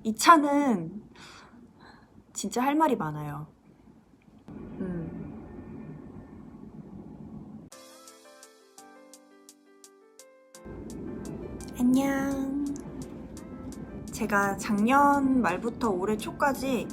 이 차는 진짜 할 말이 많아요. 안녕. 제가 작년 말부터 올해 초까지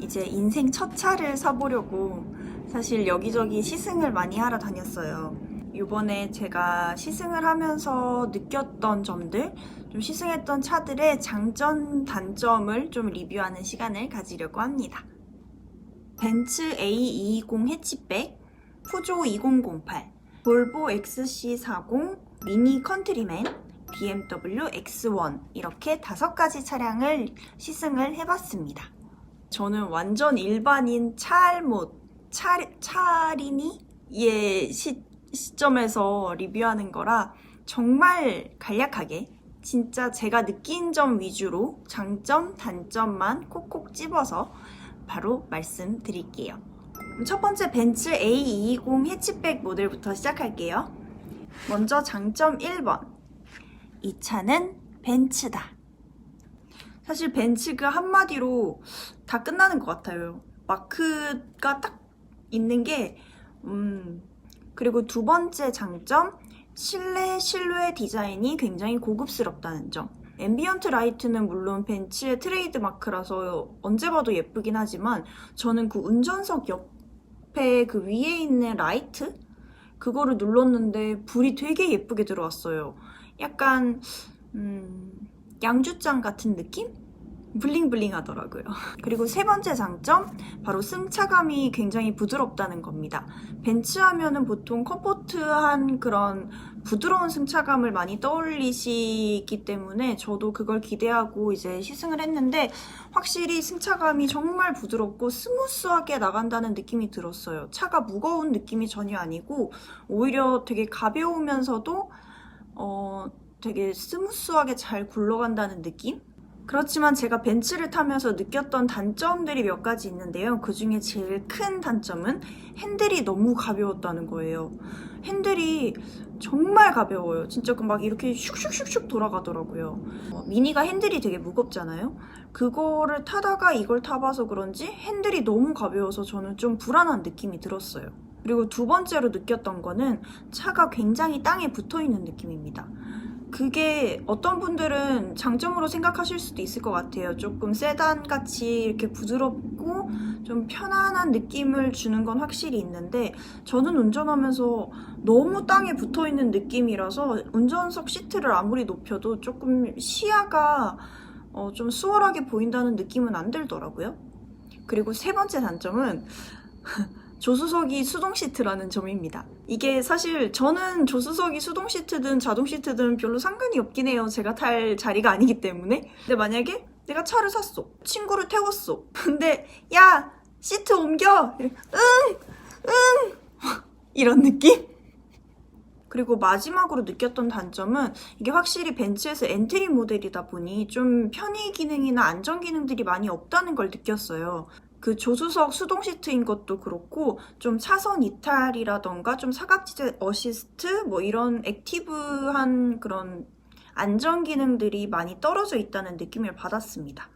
이제 인생 첫 차를 사보려고 사실 여기저기 시승을 많이 하러 다녔어요. 이번에 제가 시승을 하면서 느꼈던 점들, 좀 시승했던 차들의 장점, 단점을 좀 리뷰하는 시간을 가지려고 합니다. 벤츠 A220 해치백, 푸조 2008, 볼보 XC40, 미니 컨트리맨, BMW X1 이렇게 5가지 차량을 시승을 해봤습니다. 저는 완전 일반인 차리니의 시점에서 리뷰하는 거라 정말 간략하게 진짜 제가 느낀 점 위주로 장점, 단점만 콕콕 집어서 바로 말씀드릴게요. 첫 번째 벤츠 A220 해치백 모델부터 시작할게요. 먼저 장점 1번. 이 차는 벤츠다. 사실 벤츠가 한마디로 다 끝나는 것 같아요. 마크가 딱 있는 게 그리고 두 번째 장점, 실내 디자인이 굉장히 고급스럽다는 점. 앰비언트 라이트는 물론 벤츠의 트레이드 마크라서 언제 봐도 예쁘긴 하지만 저는 그 운전석 옆에 그 위에 있는 라이트? 그거를 눌렀는데 불이 되게 예쁘게 들어왔어요. 약간 양주장 같은 느낌? 블링블링 하더라고요. 그리고 세 번째 장점, 바로 승차감이 굉장히 부드럽다는 겁니다. 벤츠 하면은 보통 컴포트한 그런 부드러운 승차감을 많이 떠올리시기 때문에 저도 그걸 기대하고 이제 시승을 했는데 확실히 승차감이 정말 부드럽고 스무스하게 나간다는 느낌이 들었어요. 차가 무거운 느낌이 전혀 아니고 오히려 되게 가벼우면서도 되게 스무스하게 잘 굴러간다는 느낌? 그렇지만 제가 벤츠를 타면서 느꼈던 단점들이 몇 가지 있는데요. 그 중에 제일 큰 단점은 핸들이 너무 가벼웠다는 거예요. 핸들이 정말 가벼워요. 진짜 막 이렇게 슉슉슉슉 돌아가더라고요. 미니가 핸들이 되게 무겁잖아요. 그거를 타다가 이걸 타봐서 그런지 핸들이 너무 가벼워서 저는 좀 불안한 느낌이 들었어요. 그리고 두 번째로 느꼈던 거는 차가 굉장히 땅에 붙어있는 느낌입니다. 그게 어떤 분들은 장점으로 생각하실 수도 있을 것 같아요. 조금 세단같이 이렇게 부드럽고 좀 편안한 느낌을 주는 건 확실히 있는데 저는 운전하면서 너무 땅에 붙어있는 느낌이라서 운전석 시트를 아무리 높여도 조금 시야가 좀 수월하게 보인다는 느낌은 안 들더라고요. 그리고 세 번째 단점은 조수석이 수동 시트라는 점입니다. 이게 사실 저는 조수석이 수동 시트든 자동 시트든 별로 상관이 없긴 해요. 제가 탈 자리가 아니기 때문에. 근데 만약에 내가 차를 샀어. 친구를 태웠어. 근데 야! 시트 옮겨! 응! 이런 느낌? 그리고 마지막으로 느꼈던 단점은 이게 확실히 벤츠에서 엔트리 모델이다 보니 좀 편의 기능이나 안전 기능들이 많이 없다는 걸 느꼈어요. 그 조수석 수동 시트인 것도 그렇고 좀 차선 이탈이라던가 좀 사각지대 어시스트 뭐 이런 액티브한 그런 안전 기능들이 많이 떨어져 있다는 느낌을 받았습니다.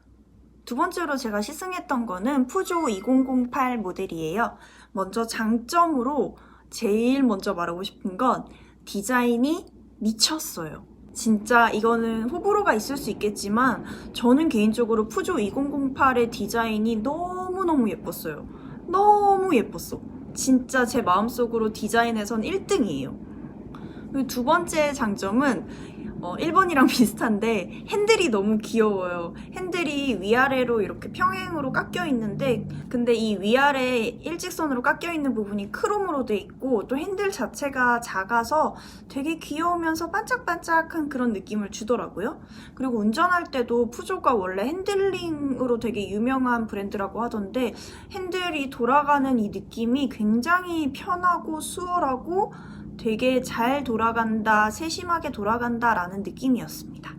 두 번째로 제가 시승했던 거는 푸조 2008 모델이에요. 먼저 장점으로 제일 먼저 말하고 싶은 건 디자인이 미쳤어요. 진짜 이거는 호불호가 있을 수 있겠지만 저는 개인적으로 푸조 2008의 디자인이 너무너무 예뻤어요. 너무 예뻤어. 진짜 제 마음속으로 디자인에선 1등이에요. 그리고 두 번째 장점은 1번이랑 비슷한데 핸들이 너무 귀여워요. 핸들이 위아래로 이렇게 평행으로 깎여 있는데 근데 이 위아래 일직선으로 깎여 있는 부분이 크롬으로 돼 있고 또 핸들 자체가 작아서 되게 귀여우면서 반짝반짝한 그런 느낌을 주더라고요. 그리고 운전할 때도 푸조가 원래 핸들링으로 되게 유명한 브랜드라고 하던데 핸들이 돌아가는 이 느낌이 굉장히 편하고 수월하고 되게 잘 돌아간다, 세심하게 돌아간다 라는 느낌이었습니다.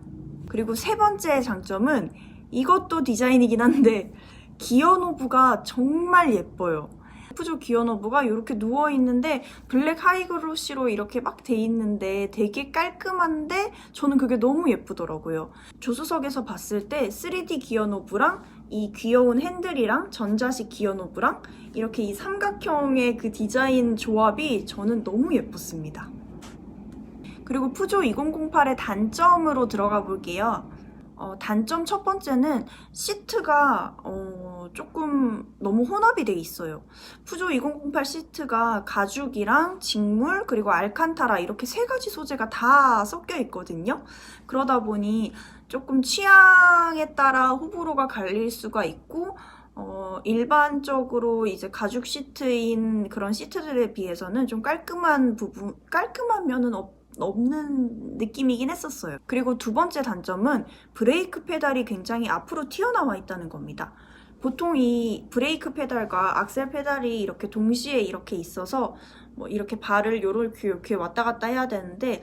그리고 세 번째 장점은 이것도 디자인이긴 한데 기어 노브가 정말 예뻐요. 푸조 기어노브가 이렇게 누워있는데 블랙 하이글로시로 이렇게 막 돼 있는데 되게 깔끔한데 저는 그게 너무 예쁘더라고요. 조수석에서 봤을 때 3D 기어노브랑 이 귀여운 핸들이랑 전자식 기어노브랑 이렇게 이 삼각형의 그 디자인 조합이 저는 너무 예뻤습니다. 그리고 푸조 2008의 단점으로 들어가 볼게요. 단점 첫 번째는 시트가 조금 너무 혼합이 돼 있어요. 푸조 2008 시트가 가죽이랑 직물 그리고 알칸타라 이렇게 세 가지 소재가 다 섞여 있거든요. 그러다 보니 조금 취향에 따라 호불호가 갈릴 수가 있고 일반적으로 이제 가죽 시트인 그런 시트들에 비해서는 좀 깔끔한 면은 없는 느낌이긴 했었어요. 그리고 두 번째 단점은 브레이크 페달이 굉장히 앞으로 튀어나와 있다는 겁니다. 보통 이 브레이크 페달과 악셀 페달이 이렇게 동시에 이렇게 있어서 뭐 이렇게 발을 이렇게 왔다 갔다 해야 되는데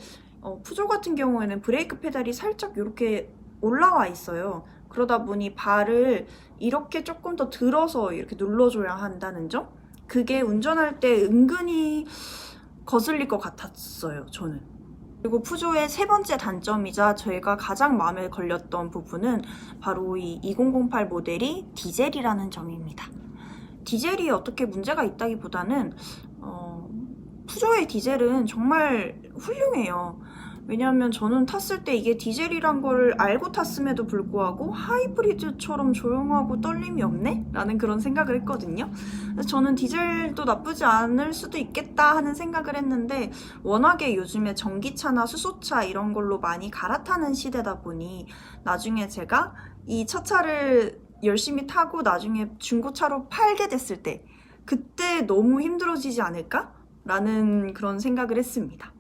푸조 같은 경우에는 브레이크 페달이 살짝 이렇게 올라와 있어요. 그러다 보니 발을 이렇게 조금 더 들어서 이렇게 눌러줘야 한다는 점? 그게 운전할 때 은근히 거슬릴 것 같았어요, 저는. 그리고 푸조의 세 번째 단점이자 저희가 가장 마음에 걸렸던 부분은 바로 이 2008 모델이 디젤이라는 점입니다. 디젤이 어떻게 문제가 있다기보다는 푸조의 디젤은 정말 훌륭해요. 왜냐하면 저는 탔을 때 이게 디젤이란 걸 알고 탔음에도 불구하고 하이브리드처럼 조용하고 떨림이 없네? 라는 그런 생각을 했거든요. 그래서 저는 디젤도 나쁘지 않을 수도 있겠다 하는 생각을 했는데 워낙에 요즘에 전기차나 수소차 이런 걸로 많이 갈아타는 시대다 보니 나중에 제가 이 첫 차를 열심히 타고 나중에 중고차로 팔게 됐을 때 그때 너무 힘들어지지 않을까? 라는 그런 생각을 했습니다.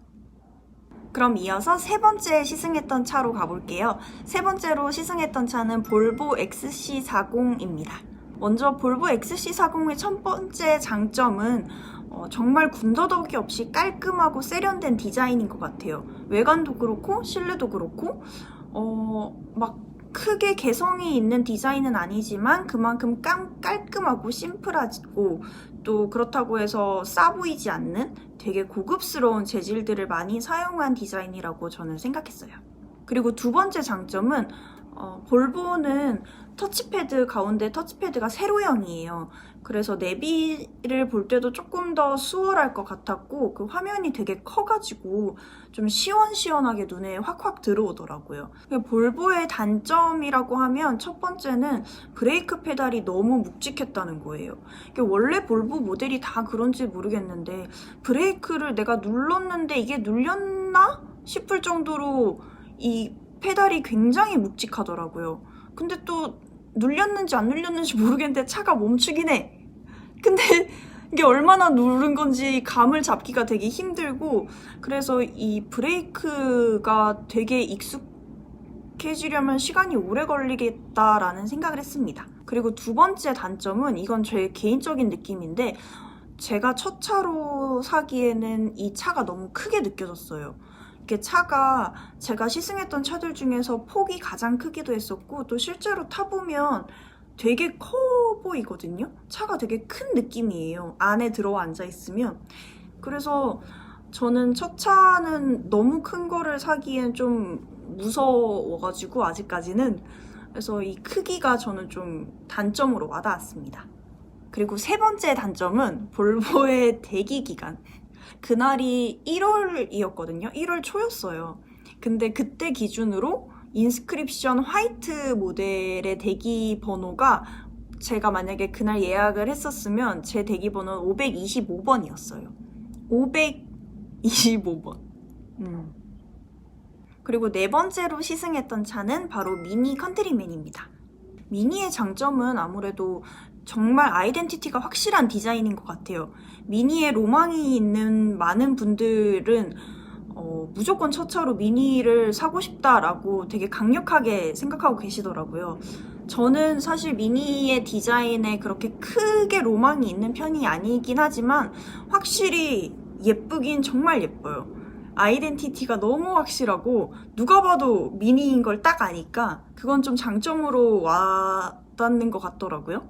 그럼 이어서 세 번째 시승했던 차로 가볼게요. 세 번째로 시승했던 차는 볼보 XC40입니다. 먼저 볼보 XC40의 첫 번째 장점은 정말 군더더기 없이 깔끔하고 세련된 디자인인 것 같아요. 외관도 그렇고 실내도 그렇고 막 크게 개성이 있는 디자인은 아니지만 그만큼 깔끔하고 심플하고 또 그렇다고 해서 싸 보이지 않는 되게 고급스러운 재질들을 많이 사용한 디자인이라고 저는 생각했어요. 그리고 두 번째 장점은 볼보는 터치패드 가운데 터치패드가 세로형이에요. 그래서 내비를 볼 때도 조금 더 수월할 것 같았고 그 화면이 되게 커가지고 좀 시원시원하게 눈에 확확 들어오더라고요. 볼보의 단점이라고 하면 첫 번째는 브레이크 페달이 너무 묵직했다는 거예요. 원래 볼보 모델이 다 그런지 모르겠는데 브레이크를 내가 눌렀는데 이게 눌렸나 싶을 정도로 이 페달이 굉장히 묵직하더라고요. 근데 또 눌렸는지 안 눌렸는지 모르겠는데 차가 멈추긴 해. 근데 이게 얼마나 누른 건지 감을 잡기가 되게 힘들고 그래서 이 브레이크가 되게 익숙해지려면 시간이 오래 걸리겠다라는 생각을 했습니다. 그리고 두 번째 단점은 이건 제 개인적인 느낌인데 제가 첫 차로 사기에는 이 차가 너무 크게 느껴졌어요. 이게 차가 제가 시승했던 차들 중에서 폭이 가장 크기도 했었고 또 실제로 타보면 되게 커 보이거든요. 차가 되게 큰 느낌이에요. 안에 들어와 앉아 있으면. 그래서 저는 첫 차는 너무 큰 거를 사기엔 좀 무서워가지고 아직까지는 그래서 이 크기가 저는 좀 단점으로 와닿았습니다. 그리고 세 번째 단점은 볼보의 대기 기간. 그날이 1월이었거든요. 1월 초였어요. 근데 그때 기준으로 인스크립션 화이트 모델의 대기 번호가 제가 만약에 그날 예약을 했었으면 제 대기 번호는 525번이었어요. 525번. 그리고 네 번째로 시승했던 차는 바로 미니 컨트리맨입니다. 미니의 장점은 아무래도 정말 아이덴티티가 확실한 디자인인 것 같아요. 미니에 로망이 있는 많은 분들은 무조건 첫 차로 미니를 사고 싶다라고 되게 강력하게 생각하고 계시더라고요. 저는 사실 미니의 디자인에 그렇게 크게 로망이 있는 편이 아니긴 하지만 확실히 예쁘긴 정말 예뻐요. 아이덴티티가 너무 확실하고 누가 봐도 미니인 걸 딱 아니까 그건 좀 장점으로 와닿는 것 같더라고요.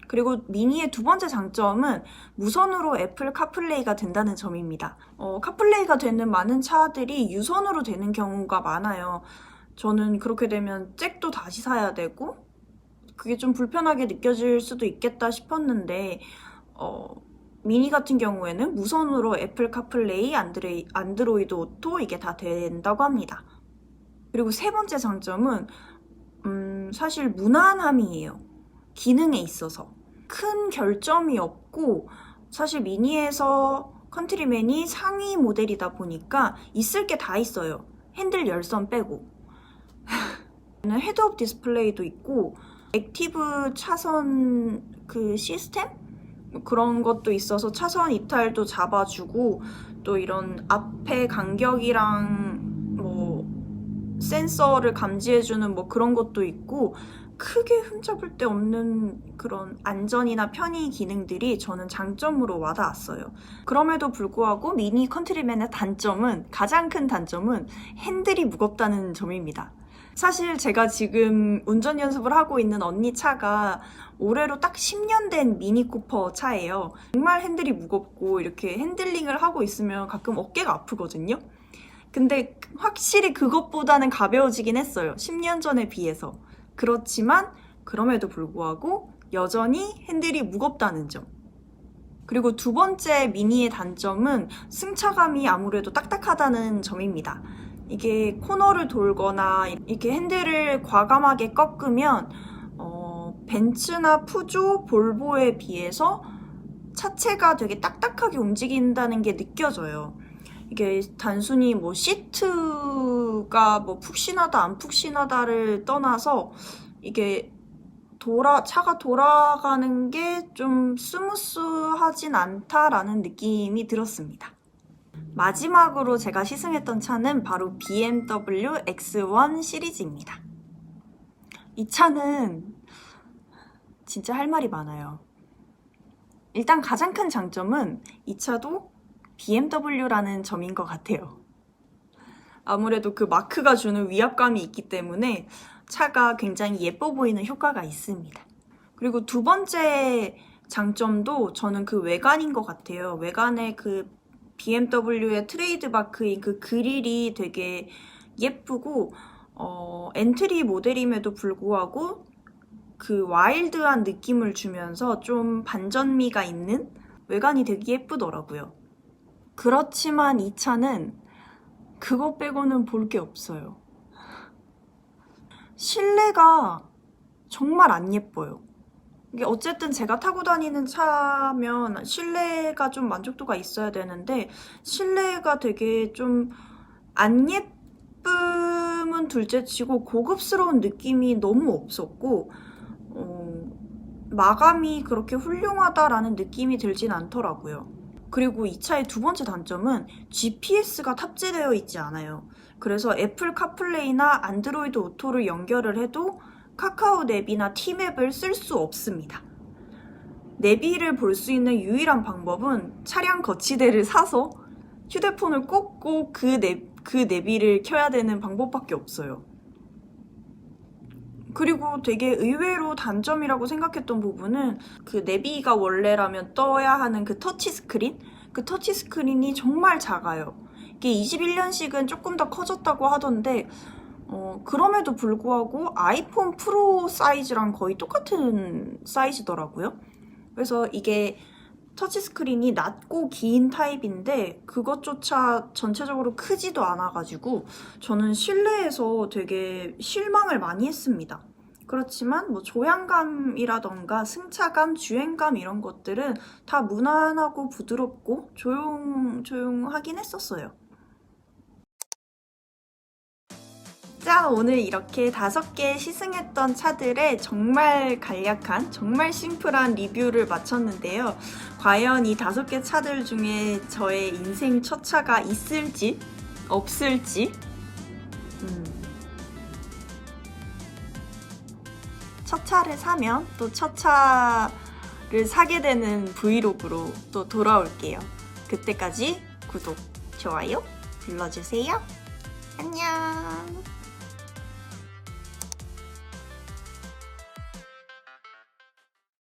그리고 미니의 두 번째 장점은 무선으로 애플 카플레이가 된다는 점입니다. 카플레이가 되는 많은 차들이 유선으로 되는 경우가 많아요. 저는 그렇게 되면 잭도 다시 사야 되고 그게 좀 불편하게 느껴질 수도 있겠다 싶었는데 미니 같은 경우에는 무선으로 애플 카플레이, 안드로이드 오토 이게 다 된다고 합니다. 그리고 세 번째 장점은 사실 무난함이에요. 기능에 있어서 큰 결점이 없고 사실 미니에서 컨트리맨이 상위 모델이다 보니까 있을 게 다 있어요. 핸들 열선 빼고 헤드업 디스플레이도 있고 액티브 차선 그 시스템? 그런 것도 있어서 차선 이탈도 잡아주고 또 이런 앞에 간격이랑 뭐 센서를 감지해주는 뭐 그런 것도 있고 크게 흠잡을 데 없는 그런 안전이나 편의 기능들이 저는 장점으로 와닿았어요. 그럼에도 불구하고 미니 컨트리맨의 가장 큰 단점은 핸들이 무겁다는 점입니다. 사실 제가 지금 운전 연습을 하고 있는 언니 차가 올해로 딱 10년 된 미니 쿠퍼 차예요. 정말 핸들이 무겁고 이렇게 핸들링을 하고 있으면 가끔 어깨가 아프거든요. 근데 확실히 그것보다는 가벼워지긴 했어요. 10년 전에 비해서. 그렇지만 그럼에도 불구하고 여전히 핸들이 무겁다는 점. 그리고 두 번째 미니의 단점은 승차감이 아무래도 딱딱하다는 점입니다. 이게 코너를 돌거나 이렇게 핸들을 과감하게 꺾으면 벤츠나 푸조, 볼보에 비해서 차체가 되게 딱딱하게 움직인다는 게 느껴져요. 이게 단순히 뭐 시트가 뭐 푹신하다 안 푹신하다를 떠나서 이게 차가 돌아가는 게 좀 스무스하진 않다라는 느낌이 들었습니다. 마지막으로 제가 시승했던 차는 바로 BMW X1 시리즈입니다. 이 차는 진짜 할 말이 많아요. 일단 가장 큰 장점은 이 차도 BMW라는 점인 것 같아요. 아무래도 그 마크가 주는 위압감이 있기 때문에 차가 굉장히 예뻐 보이는 효과가 있습니다. 그리고 두 번째 장점도 저는 그 외관인 것 같아요. 외관에 그 BMW의 트레이드마크인 그 그릴이 되게 예쁘고 엔트리 모델임에도 불구하고 그 와일드한 느낌을 주면서 좀 반전미가 있는 외관이 되게 예쁘더라고요. 그렇지만 이 차는 그거 빼고는 볼 게 없어요. 실내가 정말 안 예뻐요. 이게 어쨌든 제가 타고 다니는 차면 실내가 좀 만족도가 있어야 되는데 실내가 되게 좀 안 예쁨은 둘째치고 고급스러운 느낌이 너무 없었고 마감이 그렇게 훌륭하다라는 느낌이 들진 않더라고요. 그리고 이 차의 두 번째 단점은 GPS가 탑재되어 있지 않아요. 그래서 애플 카플레이나 안드로이드 오토를 연결을 해도 카카오 내비나 티맵을 쓸 수 없습니다. 내비를 볼 수 있는 유일한 방법은 차량 거치대를 사서 휴대폰을 꽂고 그 내비를 켜야 되는 방법밖에 없어요. 그리고 되게 의외로 단점이라고 생각했던 부분은 그 내비가 원래라면 떠야 하는 그 터치스크린? 그 터치스크린이 정말 작아요. 이게 21년식은 조금 더 커졌다고 하던데 그럼에도 불구하고 아이폰 프로 사이즈랑 거의 똑같은 사이즈더라고요. 그래서 이게 터치스크린이 낮고 긴 타입인데 그것조차 전체적으로 크지도 않아가지고 저는 실내에서 되게 실망을 많이 했습니다. 그렇지만 뭐 조향감이라던가 승차감, 주행감 이런 것들은 다 무난하고 부드럽고 조용하긴 했었어요. 자, 오늘 이렇게 5개 시승했던 차들의 정말 간략한, 정말 심플한 리뷰를 마쳤는데요. 과연 이 5개 차들 중에 저의 인생 첫 차가 있을지, 없을지 첫 차를 사면 또 첫 차를 사게 되는 브이로그로 또 돌아올게요. 그때까지 구독, 좋아요 눌러주세요. 안녕.